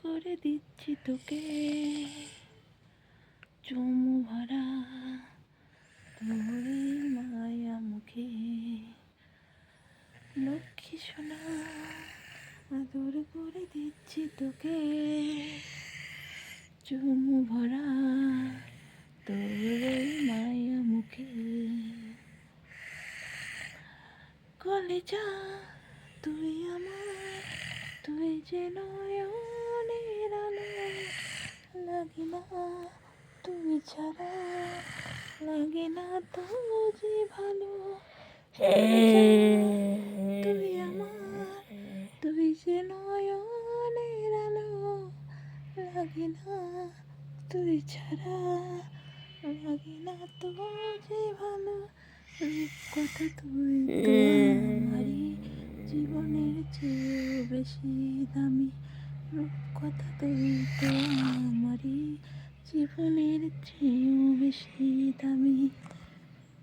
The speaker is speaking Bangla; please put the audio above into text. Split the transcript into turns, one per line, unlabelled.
করে দিচ্ছি তোকে চুমু ভরা তোর মায়া মুখে। লক্ষ্মী সোনা আদর করে দিচ্ছি তোকে চুমু ভরা তোর মায়া মুখে। কলেজা তুই আমার, তুই যে নয়নের আলো, লাগে না তুই ছাড়া, লাগে না তো যে ভালো। তুই আমার, তুই যে নয়নের আলো, লাগে না তুই ছাড়া, লাগে না তো যে ভালো। কথা তুই তো আমারই জীবনের চেয়েও বেশি দামি। কথা তুই তো আমারই জীবনের চেয়েও বেশি দামি।